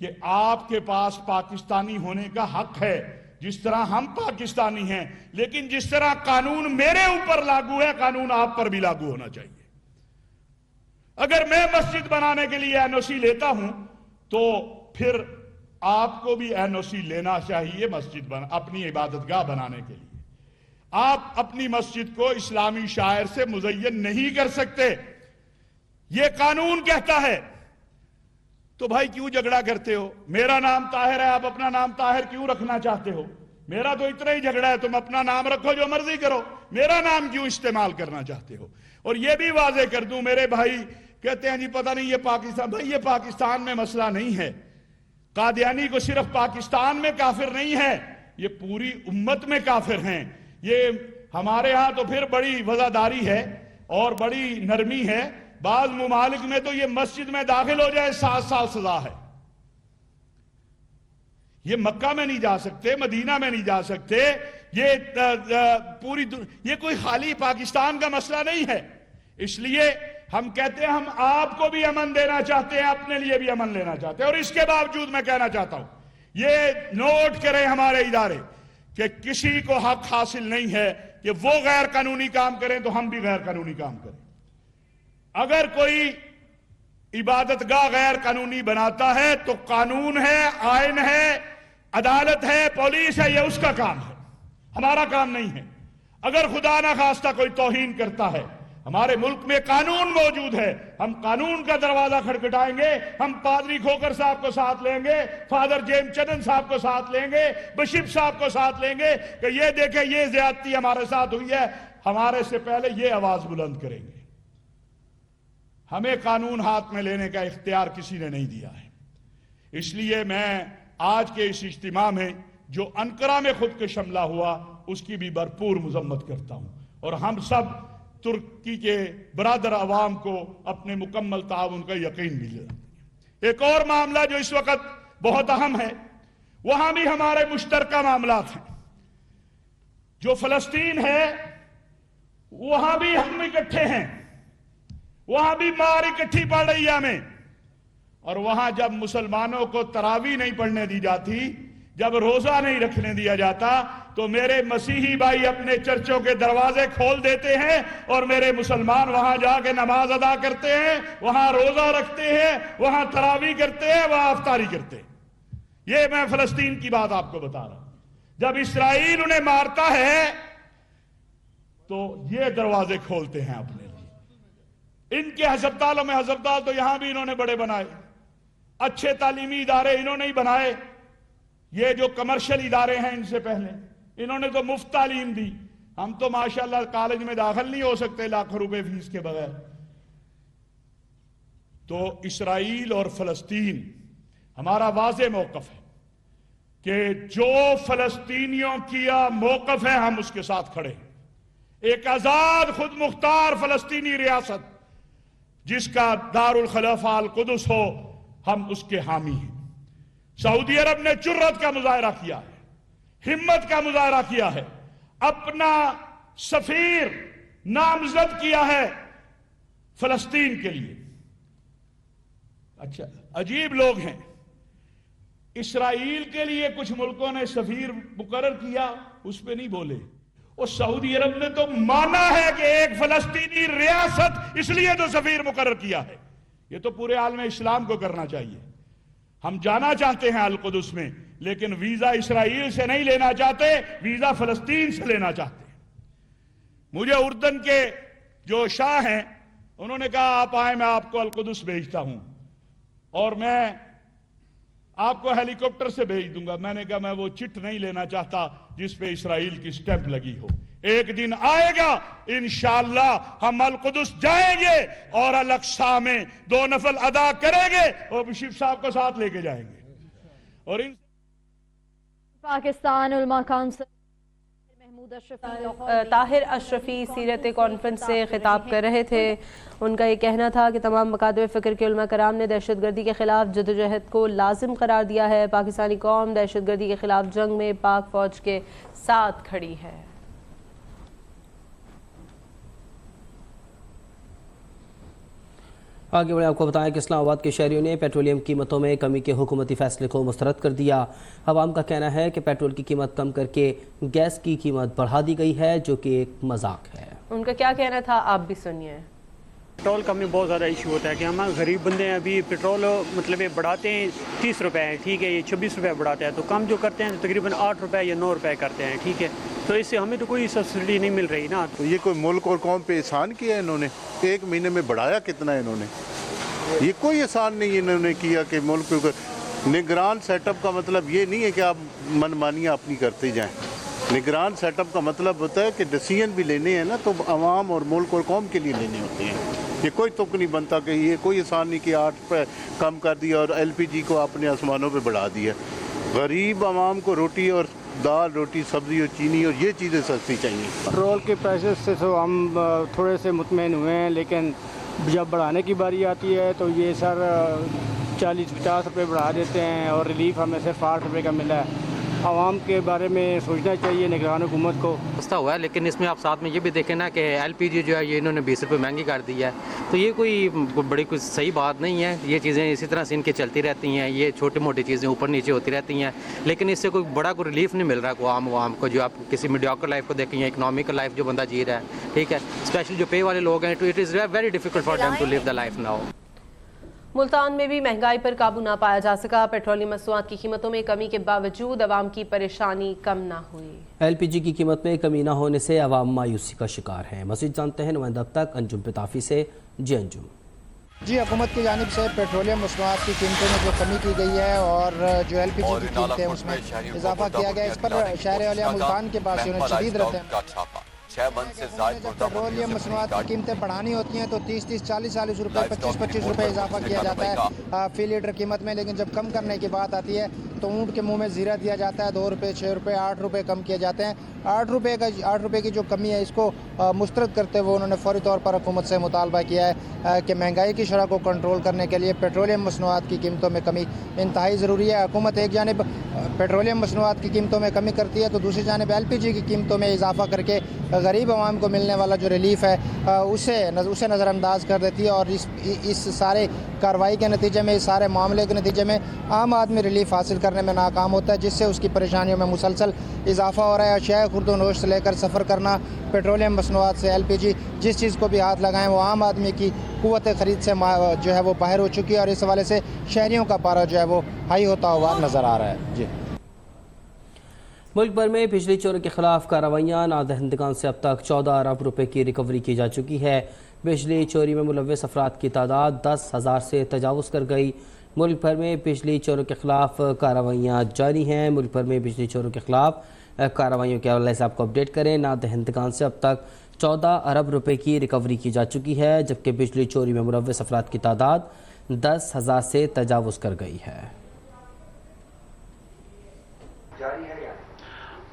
Speaker 5: कि आपके पास पाकिस्तानी होने का हक है जिस तरह हम पाकिस्तानी हैं, लेकिन जिस तरह कानून मेरे ऊपर लागू है कानून आप पर भी लागू होना चाहिए। अगर मैं मस्जिद बनाने के लिए NOC लेता हूं तो फिर आपको भी NOC लेना चाहिए मस्जिद अपनी इबादतगाह बनाने के लिए। आप अपनी मस्जिद को इस्लामी शायर से मुज़य्यन नहीं कर सकते, ये कानून कहता है। तो भाई क्यों झगड़ा करते हो? मेरा नाम ताहिर है, आप अपना नाम ताहिर क्यों रखना चाहते हो? मेरा तो इतना ही झगड़ा है, तुम अपना नाम रखो जो मर्जी करो, मेरा नाम क्यों इस्तेमाल करना चाहते हो? और ये भी वाजे कर दूं, मेरे भाई कहते हैं जी पता नहीं ये पाकिस्तान, भाई ये पाकिस्तान में मसला नहीं है। कादियानी को सिर्फ पाकिस्तान में काफिर नहीं है, ये पूरी उम्मत में काफिर हैं। ये हमारे यहां तो फिर बड़ी वजादारी है और बड़ी नरमी है। बाज मुमालिक में तो ये मस्जिद में दाखिल हो जाए 7 साल सजा है। ये मक्का में नहीं जा सकते, मदीना में नहीं जा सकते। ये ये कोई खाली पाकिस्तान का मसला नहीं है। इसलिए हम कहते हैं हम आपको भी अमन देना चाहते हैं, अपने लिए भी अमन लेना चाहते हैं। और इसके बावजूद मैं कहना चाहता हूं, ये नोट करें हमारे इदारे कि किसी को हक हासिल नहीं है कि वो गैर कानूनी काम करें तो हम भी गैर कानूनी काम करें। अगर कोई इबादतगाह गैर कानूनी बनाता है तो कानून है, आयन है, अदालत है, पुलिस है, ये उसका काम है, हमारा काम नहीं है। अगर खुदा ना खास्ता कोई तौहीन करता है, हमारे मुल्क में कानून मौजूद है, हम कानून का दरवाजा खटखटाएंगे। हम पादरी खोकर साहब को साथ लेंगे, फादर जेम्स चंदन साहब को साथ लेंगे, बिशप साहब को साथ लेंगे कि ये देखें ये ज्यादती हमारे साथ हुई है। हमारे से पहले ये आवाज बुलंद करेंगे। हमें कानून हाथ में लेने का इख्तियार किसी ने नहीं दिया है। इसलिए मैं आज के इस इज्तिमा में जो अनकरा में खुद के शमला हुआ उसकी भी भरपूर मजम्मत करता हूं और हम सब तुर्की के बरादर अवाम को अपने मुकम्मल ताउन का यकीन भी दिलाते हैं। एक और मामला जो इस वक्त बहुत अहम है, वहां भी हमारे मुश्तरका मामलात हैं। जो फलस्तीन है वहां भी हम इकट्ठे हैं, वहां भी मार इकट्ठी पड़ रही है हमें। और वहां जब मुसलमानों को तरावी नहीं पढ़ने दी जाती, जब रोजा नहीं रखने दिया जाता, तो मेरे मसीही भाई अपने चर्चों के दरवाजे खोल देते हैं और मेरे मुसलमान वहां जाके नमाज अदा करते हैं, वहां रोजा रखते हैं, वहां तरावी करते हैं, वहां अफ्तारी करते हैं। ये मैं फलस्तीन की बात आपको बता रहा हूं। जब इसराइल उन्हें मारता है तो ये दरवाजे खोलते हैं अपने लिए। इनके हस्पतालों में, हस्पताल तो यहां भी इन्होंने बड़े बनाए, अच्छे तालीमी इदारे इन्होंने ही बनाए। ये जो कमर्शियल इदारे हैं इनसे पहले इन्होंने तो मुफ्त तालीम दी। हम तो माशाल्लाह कॉलेज में दाखिल नहीं हो सकते लाखों रुपए फीस के बगैर। तो इसराइल और फलस्तीन हमारा वाज़े मौकफ है कि जो फलस्तीनियों किया मौकफ है हम उसके साथ खड़े हैं। एक आजाद खुद मुख्तार फलस्तीनी रियासत जिसका दारुल खलीफा अल कुदस हो, हम उसके हामी हैं। सऊदी अरब ने जुर्रत का मुजाहरा किया है, हिम्मत का मुजाहरा किया है, अपना सफीर नामजद किया है फलस्तीन के लिए। अच्छा, अजीब लोग हैं, इसराइल के लिए कुछ मुल्कों ने सफीर मुकर्रर किया, उस पर नहीं बोले। और सऊदी अरब ने तो माना है कि एक फलस्तीनी रियासत, इसलिए तो सफीर मुकर्रर किया है। ये तो पूरे आलम इस्लाम को करना चाहिए। हम जाना चाहते हैं अल कुदस में, लेकिन वीजा इसराइल से नहीं लेना चाहते, वीजा फलस्तीन से लेना चाहते हैं। मुझे उर्दन के जो शाह हैं उन्होंने कहा आप आए, मैं आपको अल कुदस भेजता हूं और मैं आपको हेलीकॉप्टर से भेज दूंगा। मैंने कहा मैं वो चिट नहीं लेना चाहता जिस पे इसराइल की स्टैंप लगी हो। एक दिन आएगा इंशाअल्लाह हम अल कुदस जाएंगे और अल अक्सा में 2 नफल अदा करेंगे और बिशप साहब को साथ लेके जाएंगे। और इन
Speaker 6: पाकिस्तान उलमा काउंसिल
Speaker 1: ताहिर अशरफी सीरत कॉन्फ्रेंस से खिताब कर रहे थे। उनका ये कहना था कि तमाम मकातब फ़िक्र के उलमा कराम ने दहशतगर्दी के ख़िलाफ़ जदोजहद को लाजिम करार दिया है। पाकिस्तानी कौम दहशतगर्दी के ख़िलाफ़ जंग में पाक फ़ौज के साथ खड़ी है।
Speaker 2: आगे बढ़े आपको बताएं कि इस्लामाबाद के शहरियों ने पेट्रोलियम कीमतों में कमी के हुकूमती फैसले को मुस्तरद कर दिया। अवाम का कहना है कि पेट्रोल की कीमत कम करके गैस की कीमत बढ़ा दी गई है, जो कि एक मजाक है। उनका क्या कहना था आप भी सुनिए।
Speaker 18: पेट्रोल का में बहुत ज़्यादा इशू होता है कि हम गरीब बंदे हैं। अभी पेट्रोल मतलब ये बढ़ाते हैं 30 रुपए है, ठीक है, ये 26 रुपए बढ़ाते हैं, तो कम जो करते हैं तो तकरीबन 8 रुपए या 9 रुपए करते हैं, ठीक है। तो इससे हमें तो कोई सब्सिडी नहीं मिल रही ना।
Speaker 7: तो ये कोई मुल्क और कौम पे एहसान किया इन्होंने? 1 महीने में बढ़ाया कितना इन्होंने? ये कोई एहसान नहीं इन्होंने किया कि मुल्क के निगरान सेटअप का मतलब ये नहीं है कि आप मनमानियाँ अपनी करते जाएं। निगरान सेटअप का मतलब होता है कि डिसीजन भी लेने हैं ना, तो आवाम और मुल्क और कौम के लिए लेने होते हैं। ये कोई तुक नहीं बनता कि ये कोई एहसान नहीं कि 8 रुपये कम कर दिया और LPG को अपने आसमानों पे बढ़ा दिया। गरीब आवाम को रोटी और दाल, रोटी, सब्ज़ी और चीनी और ये चीज़ें सस्ती चाहिए।
Speaker 18: पेट्रोल के प्राइसेस से तो हम थोड़े से मुतमईन हुए हैं, लेकिन जब बढ़ाने की बारी आती है तो ये सर 40-50 रुपये बढ़ा देते हैं और रिलीफ हमें सिर्फ 8 रुपये का मिला है। आवाम के बारे में सोचना चाहिए निगरान हुकूमत को।
Speaker 9: सस्ता हुआ है, लेकिन इसमें आप साथ में ये भी देखें ना कि LPG जो है ये इन्होंने 20 रुपये महंगी कर दी है, तो ये कोई बड़ी कुछ सही बात नहीं है। ये चीज़ें इसी तरह से इनके चलती रहती हैं, ये छोटी मोटी चीज़ें ऊपर नीचे होती रहती हैं, लेकिन इससे कोई बड़ा कोई रिलीफ नहीं मिल रहा है आवाम को। जो आप किसी मीडियोकर लाइफ को देखें या इकोनॉमिकल लाइफ जो बंदा जी रहा है, ठीक है, स्पेशली जो पे वाले लोग हैं, तो it is very difficult for them to live the life now.
Speaker 1: Multan में भी महंगाई पर काबू ना पाया जा सका। पेट्रोलियम मसनूआत की कीमतों में कमी के बावजूद आवाम की परेशानी कम ना हुई। LPG की कीमत में कमी ना होने से आवाम मायूसी का शिकार है। मज़ीद जानते हैं नुमाइंदा अब तक अंजुम पिताफी से। जी अंजुम।
Speaker 23: जी, हुकूमत की जानिब से पेट्रोलियम मसनूआत की कीमतों में जो कमी की गई है और जो LPG की कीमतें हैं उसमें इजाफा किया गया है, इस पर शहर वालिया मुल्तान के पास शदीद रहते हैं। पेट्रोलियम मसनूआत की कीमतें बढ़ानी होती हैं तो 30-30, 40-40 रुपये, 25-25 रुपये इजाफा किया जाता है फी लीटर कीमत में, लेकिन जब कम करने की बात आती है तो ऊँट के मुंह में ज़ीरा दिया जाता है, 2 रुपये, 6 रुपये, 8 रुपये कम किए जाते हैं। 8 रुपये की जो कमी है इसको मुस्तरद करते हुए उन्होंने फौरी तौर पर हुकूमत से मुतालबा किया है कि महंगाई की शरह को कंट्रोल करने के लिए पेट्रोलियम मसनूआत की कीमतों में कमी इंतहाई ज़रूरी है। हुकूमत एक जानिब पेट्रोलियम मसनूआत की कीमतों में कमी करती है तो दूसरी जानिब LPG की कीमतों में इजाफा करके गरीब आवाम को मिलने वाला जो रिलीफ है उसे नज़रअंदाज कर देती है। और इस सारे कार्रवाई के नतीजे में, इस सारे मामले के नतीजे में आम आदमी रिलीफ हासिल करने में नाकाम होता है, जिससे उसकी परेशानियों में मुसलसल इजाफा हो रहा है। अशिया खुर्दोनोश से लेकर सफ़र करना, पेट्रोलियम मसनूआत से LPG, जिस चीज़ को भी हाथ लगाएं वो आम आदमी की कुव्वत ख़रीद से जो है वो बाहर हो चुकी है और इस हवाले से शहरियों का पारा जो है वो हाई होता हुआ नज़र आ रहा है। जी,
Speaker 2: मुल्क भर में बिजली चोरों के खिलाफ कार्रवाइयाँ, नादहिंदगान से अब तक 14 अरब रुपए की रिकवरी की जा चुकी है। बिजली चोरी में मुलव्वस अफराद की तादाद 10,000 से तजावुज़ कर गई। मुल्क भर में बिजली चोरों के खिलाफ कार्रवाइयाँ जारी हैं। मुल्क भर में बिजली चोरों के खिलाफ कार्रवाइयों के हवाले से आपको अपडेट करें। नादहिंदगान से अब तक 14 अरब रुपए की रिकवरी की जा चुकी है, जबकि बिजली चोरी में मुलव्वस अफराद की तादाद 10,000 से तजावुज़ कर गई है।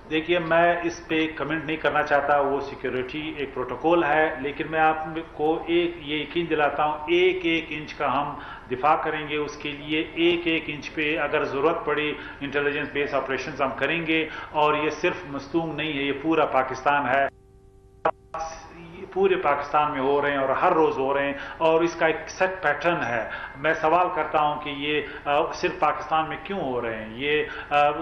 Speaker 6: देखिए, मैं इस पे कमेंट नहीं करना चाहता, वो सिक्योरिटी एक प्रोटोकॉल है, लेकिन मैं आपको ये यकीन दिलाता हूँ, एक एक इंच का हम दिफा करेंगे। उसके लिए एक एक इंच पे अगर ज़रूरत पड़ी इंटेलिजेंस बेस्ड ऑपरेशंस हम करेंगे। और ये सिर्फ मस्तूंग नहीं है, ये पूरा पाकिस्तान है, पूरे पाकिस्तान में हो रहे हैं और हर रोज़ हो रहे हैं और इसका एक सेट पैटर्न है। मैं सवाल करता हूं कि ये सिर्फ पाकिस्तान में क्यों हो रहे हैं, ये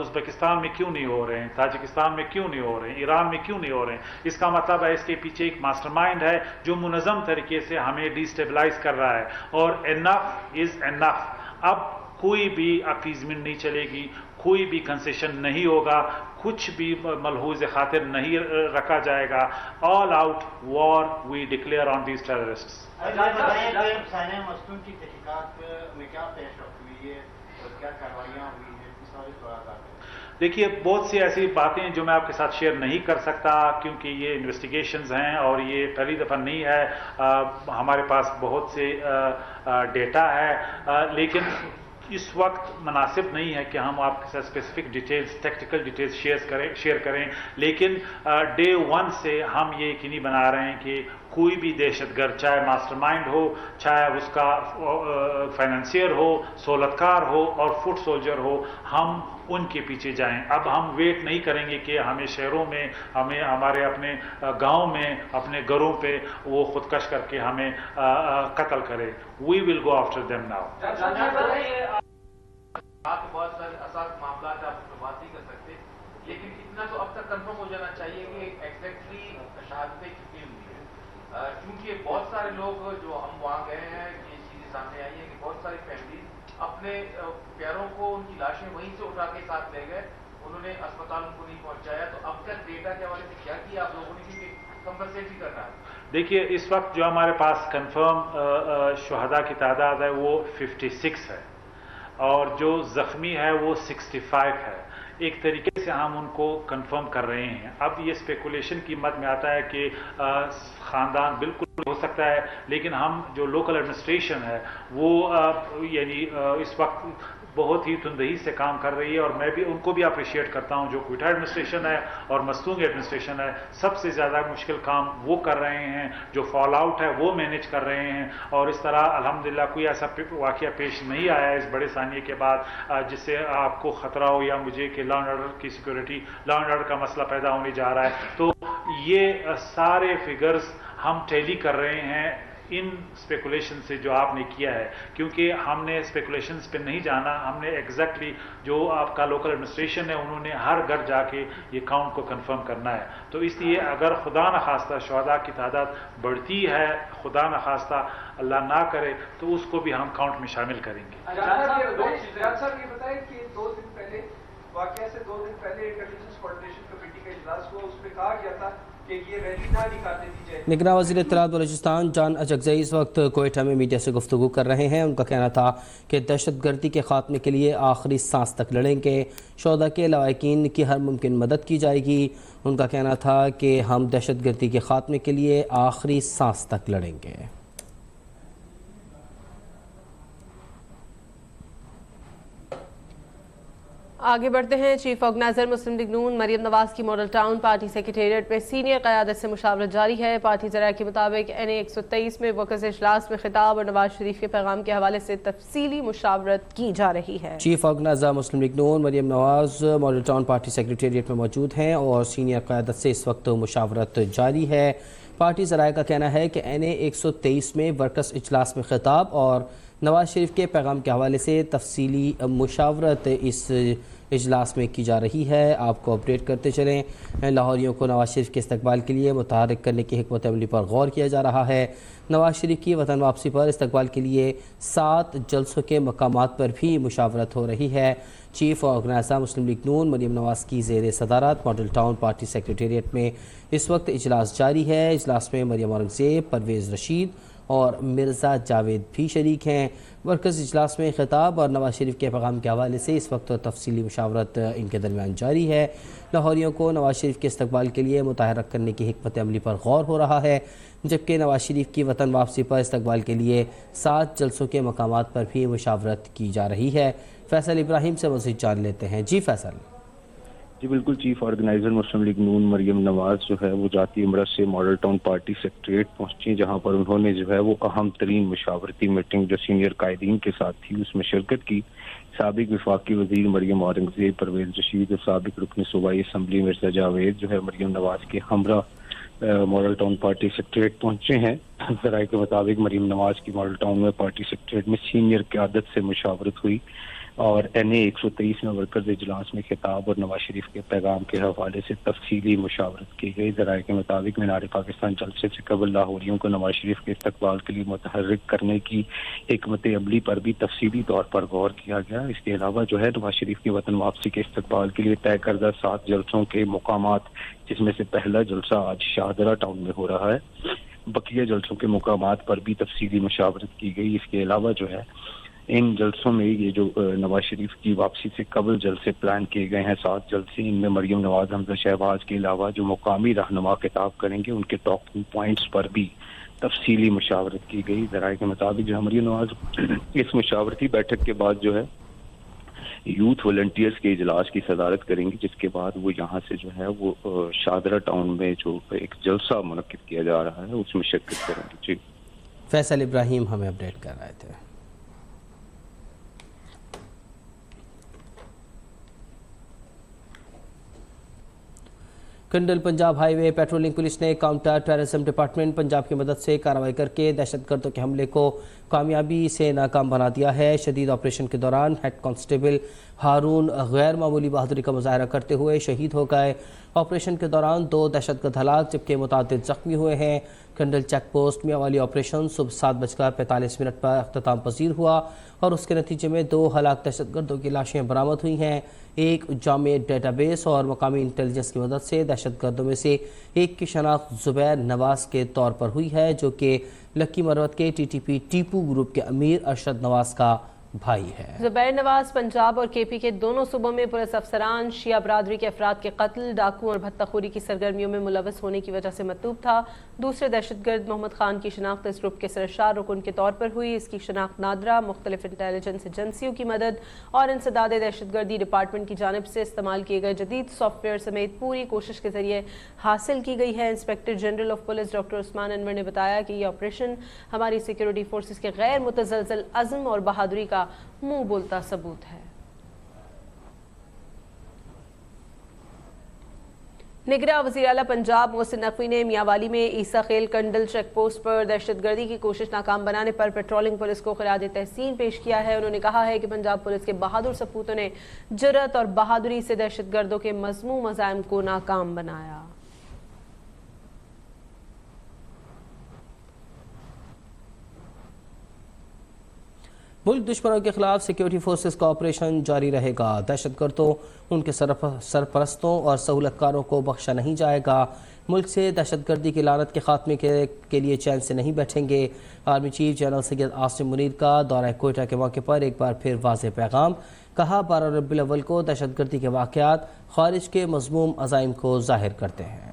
Speaker 6: उज़्बेकिस्तान में क्यों नहीं हो रहे हैं, ताजिकिस्तान में क्यों नहीं हो रहे हैं, ईरान में क्यों नहीं हो रहे हैं। इसका मतलब है इसके पीछे एक मास्टरमाइंड है जो मुनज़्ज़म तरीके से हमें डिस्टेबलाइज कर रहा है। और इनफ इज़ इनफ। अब कोई भी अपीजमेंट नहीं चलेगी, कोई भी कंसेशन नहीं होगा, कुछ भी मलहूज़ खातिर नहीं रखा जाएगा। All out war we declare on these terrorists. देखिए, बहुत सी ऐसी बातें जो मैं आपके साथ शेयर नहीं कर सकता क्योंकि ये इन्वेस्टिगेशंस हैं और ये पहली दफ़ा नहीं है। हमारे पास बहुत से डेटा है, लेकिन इस वक्त मुनासिब नहीं है कि हम आपके साथ specific details, technical details share करें। लेकिन डे 1 से हम ये यकीनी बना रहे हैं कि कोई भी दहशतगर्द, चाहे मास्टरमाइंड हो, चाहे उसका फाइनेंसियर हो, सहूलतकार हो और फुट सोल्जर हो, हम उनके पीछे जाएं। अब हम वेट नहीं करेंगे कि हमें शहरों में, हमें हमारे अपने गांव में, अपने घरों पे वो खुदकश करके हमें कत्ल करे। We will go after them now.
Speaker 10: आप बहुत सारे असास मामला आप बात नहीं कर सकते, लेकिन इतना तो अब तक कंफर्म हो जाना चाहिए कि एग्जैक्टली शहादतें कितनी हुई है। क्योंकि बहुत सारे लोग जो हम वहाँ गए हैं, ये चीज़ें सामने आई है कि बहुत सारी फैमिली अपने प्यारों को, उनकी लाशें वहीं से उठा के साथ ले गए, उन्होंने अस्पताल उनको नहीं पहुंचाया। तो अब तक डेटा के हवाले से क्या किया आप लोगों ने, क्योंकि कंपनसेट ही करना है।
Speaker 6: देखिए, इस वक्त जो हमारे पास कंफर्म शुहदा की तादाद है वो 56 है और जो ज़ख्मी है वो 65 है। एक तरीके से हम उनको कंफर्म कर रहे हैं। अब ये स्पेकुलेशन की मद में आता है कि ख़ानदान बिल्कुल हो सकता है, लेकिन हम जो लोकल एडमिनिस्ट्रेशन है वो यानी इस वक्त बहुत ही तुंदही से काम कर रही है और मैं भी उनको भी अप्रिशिएट करता हूं। जो क्विटा एडमिनिस्ट्रेशन है और मस्तूंग एडमिनिस्ट्रेशन है, सबसे ज़्यादा मुश्किल काम वो कर रहे हैं, जो फॉल आउट है वो मैनेज कर रहे हैं। और इस तरह अल्हम्दुलिल्लाह कोई ऐसा वाक़या पेश नहीं आया इस बड़े सानिए के बाद जिससे आपको ख़तरा हो या मुझे कि लॉ एंड ऑर्डर की सिक्योरिटी, लॉ एंड ऑर्डर का मसला पैदा होने जा रहा है। तो ये सारे फिगर्स हम टैली कर रहे हैं इन स्पेकुलेशन से जो आपने किया है, क्योंकि हमने स्पेकुलेशंस पे नहीं जाना, हमने एग्जैक्टली जो आपका लोकल एडमिनिस्ट्रेशन है उन्होंने हर घर जाके ये काउंट को कंफर्म करना है। तो इसलिए अगर खुदा न खास्ता शुहदा की तादाद बढ़ती है, खुदा न खास्ता अल्लाह ना करे, तो उसको भी हम काउंट में शामिल करेंगे।
Speaker 11: ये बताएं कि 2 दिन पहले, वाकया से 2 दिन पहले इंटेलिजेंस कोऑर्डिनेशन कमेटी का इजलास हुआ, उसमें कहा गया था कि ये रैली ना निकालने दी जाए।
Speaker 2: निगरान वज़ीर इत्तलात बलूचिस्तान जान अचकज़ई इस वक्त कोयटा में मीडिया से गुफ्तगू कर रहे हैं। उनका कहना था कि दहशतगर्दी के खात्मे के लिए आखिरी सांस तक लड़ेंगे, शोधा के लवाकिन की हर मुमकिन मदद की जाएगी। उनका कहना था कि हम दहशतगर्दी के खात्मे के लिए आखिरी सांस तक लड़ेंगे।
Speaker 1: आगे बढ़ते हैं। चीफ ऑर्गेनाइजर मुस्लिम लीग नून मरियम नवाज की मॉडल टाउन पार्टी सेक्रेटेरिएट में सीनियर क़यादत से मुशावरत जारी है। पार्टी ज़राए के मुताबिक NA 123 में वर्कर्स इजलास में खिताब और नवाज शरीफ के पैगाम के हवाले से तफसीली मुशावरत की जा रही है।
Speaker 2: Chief organiser Muslim League Noon Maryam Nawaz Model Town party secretariat में मौजूद हैं और सीनियर क़यादत से इस वक्त मुशावरत जारी है। पार्टी ज़राए का कहना है कि NA 123 में वर्कर्स इजलास में खिताब और नवाज शरीफ के पैगाम के हवाले से तफसीली मुशावरत इस इजलास में की जा रही है। आपको अपडेट करते चलें। लाहौरियों को नवाज शरीफ के इस्तकबाल के लिए मुतहर्रिक करने की हिकमत अमली पर गौर किया जा रहा है। नवाज शरीफ की वतन वापसी पर इस्तकबाल के लिए 7 जलसों के मकामात पर भी मुशावरत हो रही है। चीफ ऑर्गेनाइजर मुस्लिम लीग नून मरियम नवाज की ज़ेर सदारत मॉडल टाउन पार्टी सेक्रेटेरिएट में इस वक्त इजलास जारी है। इजलास में मरियम औरंगज़ेब, परवेज़ रशीद और मिर्ज़ा जावेद भी शरीक हैं। वर्कर्स इजलास में खिताब और नवाज शरीफ के पैगाम के हवाले से इस वक्त तफसीली मुशावरत इनके दरमियान जारी है। लाहौरियों को नवाज शरीफ के इस्तकबाल के लिए मुतहर्रिक करने की हिकमत अमली पर गौर हो रहा है, जबकि नवाज शरीफ की वतन वापसी पर इस्तकबाल के लिए 7 जलसों के मकामात पर भी मुशावरत की जा रही है। फैसल इब्राहिम से मज़ीद जान लेते हैं। जी फैसल।
Speaker 12: जी बिल्कुल, चीफ ऑर्गेनाइजर मुस्लिम लीग नून मरियम नवाज जो है वो जाती अमृत से मॉडल टाउन पार्टी सेक्रेटेरिएट पहुंची, जहां पर उन्होंने जो है वो अहम तरीन मुशावरती मीटिंग जो सीनियर कायदीन के साथ थी उसमें शिरकत की। साबिक वफाकी वजीर मरियम औरंगज़ेब, परवेज़ रशीद और साबिक रुकन सूबाई असम्बली मिर्ज़ा जावेद जो है मरियम नवाज के हमरा मॉडल टाउन पार्टी सेक्रेटेरिएट पहुंचे हैं। ज़राए के मुताबिक मरियम नवाज की मॉडल टाउन में पार्टी सेक्रेटेरिएट में सीनियर क़यादत से मुशावरत हुई और NA 123 में वर्कर्स इजलास में खिताब और नवाज शरीफ के पैगाम के हवाले से तफसीली मुशावरत की गई। ज़राए के मुताबिक मीनार पाकिस्तान जलसे से कबल लाहौरियों को नवाज शरीफ के इस्तकबाल के लिए मुतहर्रिक करने की हिकमत अमली पर भी तफसीली तौर पर गौर किया गया। इसके अलावा जो है नवाज शरीफ की वतन वापसी के इस्तकबाल के लिए तय करदा 7 जलसों के मुकामात, जिसमें से पहला जलसा आज शाहदरा टाउन में हो रहा है, बकिया जलसों के मुकामात पर भी तफसीली मुशावरत की गई। इसके अलावा जो है इन जलसों में ये जो नवाज शरीफ की वापसी से कबल जलसे प्लान किए गए हैं 7 जलसे, इनमें मरियम नवाज, हमजा शहबाज के अलावा जो मुकामी रहनुमा खिताब करेंगे उनके टॉकिंग पॉइंट्स पर भी तफसीली मुशावरत की गई। ज़राए के मुताबिक जो मरियम नवाज इस मुशावरती बैठक के बाद जो है यूथ वॉलंटियर्स के इजलास की सदारत करेंगी, जिसके बाद वो यहाँ से जो है वो शाहदरा टाउन में जो एक जलसा मुनक्किद किया जा रहा है उसमें शिरकत करेंगे। जी
Speaker 2: फैसल इब्राहिम हमें अपडेट कर रहे थे। कंडल पंजाब हाईवे पेट्रोलिंग पुलिस ने काउंटर टेररिज्म डिपार्टमेंट पंजाब की मदद से कार्रवाई करके दहशतगर्दों के हमले को कामयाबी से नाकाम बना दिया है। शदीद ऑपरेशन के दौरान हेड कांस्टेबल हारून गैर मामूली बहादुरी का मुजाहरा करते हुए शहीद हो गए। ऑपरेशन के दौरान 2 दहशतगर्द हलाक जबकि मुतादिद जख्मी हुए हैं। कंडल चेक पोस्ट में वाली ऑपरेशन सुबह 7:45 पर अख्ताम पजीर हुआ और उसके नतीजे में 2 हलाक दहशतगर्दों की लाशें बरामद हुई हैं। एक जामे डेटाबेस और मकामी इंटेलिजेंस की मदद से दहशतगर्दों में से एक की शनाख्त ज़ुबैर नवाज के तौर पर हुई है, जो कि लक्की मरवत के TTP टीपू ग्रुप के अमीर अरशद नवाज का भाई है।
Speaker 1: ज़ुबैर नवाज पंजाब और KP के दोनों सूबों में पुलिस अफसरान शिया बरादरी के अफराद के कत्ल, डाकू और भत्ताखोरी की सरगर्मियों में मुलव्वस होने की वजह से मतलूब था। दूसरे दहशतगर्द मोहम्मद खान की शनाख्त इस ग्रुप के सरशार रुकन के तौर पर हुई। इसकी शनाख्त नादरा मुख्तलिफ इंटेलिजेंस एजेंसियों की मदद और इंसदाद दहशतगर्दी डिपार्टमेंट की जानिब से इस्तेमाल किए गए जदीद सॉफ्टवेयर समेत पूरी कोशिश के जरिए हासिल की गई है। Inspector general of police doctor Usman Anwar ने बताया कि यह ऑपरेशन हमारी सिक्योरिटी फोर्सेस के गैर मुतज़लज़ल अज़्म और बहादुरी का मुंह बोलता सबूत है। निगरां वज़ीर आला पंजाब मोहसिन नकवी ने मियांवाली में ईसा खेल कंडल चेक पोस्ट पर दहशतगर्दी की कोशिश नाकाम बनाने पर पेट्रोलिंग पुलिस को खिराज तहसीन पेश किया है। उन्होंने कहा है कि पंजाब पुलिस के बहादुर सपूतों ने जुर्रत और बहादुरी से दहशतगर्दों के मज़मूम अज़ाइम को नाकाम बनाया।
Speaker 2: मुल्क दुश्मनों के खिलाफ सिक्योरिटी फोर्सेस का ऑपरेशन जारी रहेगा। दहशतगर्दों, उनके सरपरस्तों और सहूलतकारों को बख्शा नहीं जाएगा। मुल्क से दहशतगर्दी की लानत के खात्मे के लिए चैन से नहीं बैठेंगे। Army chief general Syed Asim Munir का दौरा कोयटा के मौके पर एक बार फिर वाज़ेह पैगाम। कहा 12 रबीउल अव्वल को दहशतगर्दी के वाक़यात खारिज के मज़मूम अज़ाइम को ज़ाहिर करते हैं।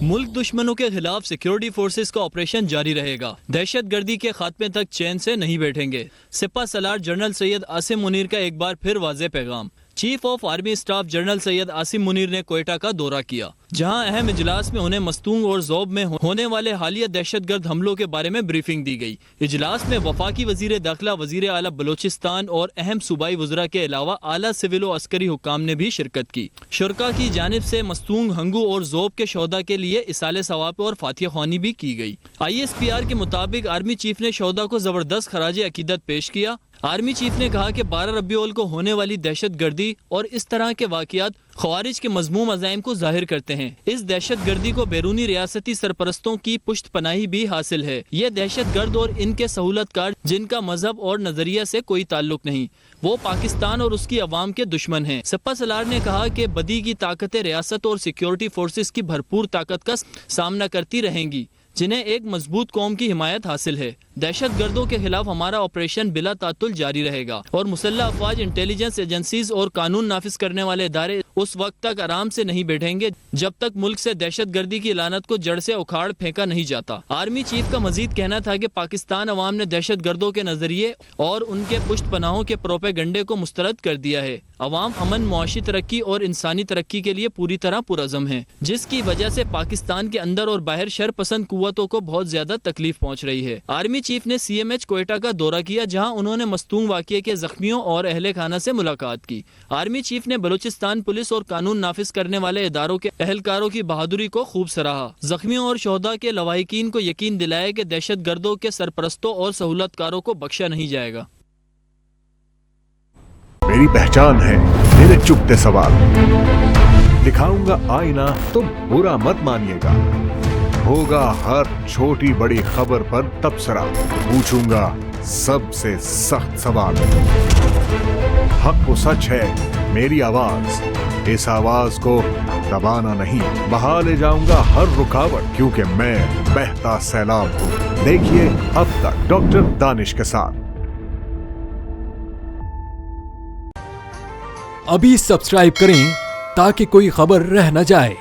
Speaker 13: मुल्क दुश्मनों के खिलाफ सिक्योरिटी फोर्सेस का ऑपरेशन जारी रहेगा। दहशतगर्दी के खात्मे तक चैन से नहीं बैठेंगे। सिपा सलार जनरल सैयद आसिम मुनीर का एक बार फिर वाज़ेह पैगाम। Chief of army staff general Syed Asim Munir ने क्वेटा का दौरा किया, जहां अहम इजलास में उन्हें मस्तूंग और ज़ौब में होने वाले हालिया दहशतगर्द हमलों के बारे में ब्रीफिंग दी गई। इजलास में वफाकी वजीर दाखिला, वजीर आला बलोचिस्तान और अहम सूबाई वज़रा के अलावा आला सिविल और अस्करी हुक्काम ने भी शिरकत की। शुरका की जानिब से मस्तूंग, हंगू और ज़ौब के शोहदा के लिए इसाले सवाब और फातिहा ख्वानी भी की गई। ISPR के मुताबिक आर्मी चीफ ने शोहदा को जबरदस्त खराज अकीदत पेश किया। आर्मी चीफ ने कहा कि 12 रबीउल को होने वाली दहशत गर्दी और इस तरह के वाक़यात ख्वारिज के मज़मूम अज़ाइम को जाहिर करते हैं। इस दहशत गर्दी को बैरूनी रियासती सरपरस्तों की पुश्त पनाही भी हासिल है। ये दहशत गर्द और इनके सहूलतकार जिनका मजहब और नजरिया से कोई ताल्लुक नहीं, वो पाकिस्तान और उसकी अवाम के दुश्मन हैं। सपा सलार ने कहा कि बदी की ताकतें रियासत और सिक्योरिटी फोर्सेस की भरपूर ताकत का सामना करती रहेंगी, जिन्हें एक मजबूत कौम की हिमायत हासिल है। दहशत गर्दों के खिलाफ हमारा ऑपरेशन बिला तातुल जारी रहेगा और मुसल्लह अफवाज, इंटेलिजेंस एजेंसीज और कानून नाफिज करने वाले इदारे उस वक्त तक आराम से नहीं बैठेंगे जब तक मुल्क से दहशत गर्दी की लानत को जड़ से उखाड़ फेंका नहीं जाता। आर्मी चीफ का मजीद कहना था कि पाकिस्तान अवाम ने दहशत गर्दों के नजरिए और उनके पुश्त पनाहों के प्रोपेगंडे को मुस्तरद कर दिया है। अवाम अमन, मुआशी तरक्की और इंसानी तरक्की के लिए पूरी तरह पुरअज़म है, जिसकी वजह से पाकिस्तान के अंदर और बाहर शर पसंद कुव्वतों को बहुत ज्यादा तकलीफ पहुँच रही है। आर्मी चीफ ने CMH क्वेटा का दौरा किया, जहां उन्होंने मस्तूंग वाक़ये के जख्मियों और अहले खाना से मुलाकात की। आर्मी चीफ ने बलूचिस्तान पुलिस और कानून नाफिज करने वाले इदारों के अहलकारों की बहादुरी को खूब सराहा। जख्मियों और शोहदा के लवाहिकीन को यकीन दिलाया कि दहशत गर्दों के सरपरस्तों और सहूलतकारों को बख्शा नहीं जाएगा।
Speaker 8: मेरी पहचान है मेरे चुपते सवाल, दिखाऊंगा आईना तो बुरा मत मानिएगा, होगा हर छोटी बड़ी खबर पर तबसरा, पूछूंगा सबसे सख्त सवाल। हक वो सच है मेरी आवाज, इस आवाज को दबाना नहीं, बहा ले जाऊंगा हर रुकावट, क्योंकि मैं बहता सैलाब हूँ। देखिए अब तक डॉक्टर दानिश के साथ।
Speaker 14: अभी सब्सक्राइब करें ताकि कोई खबर रह न जाए।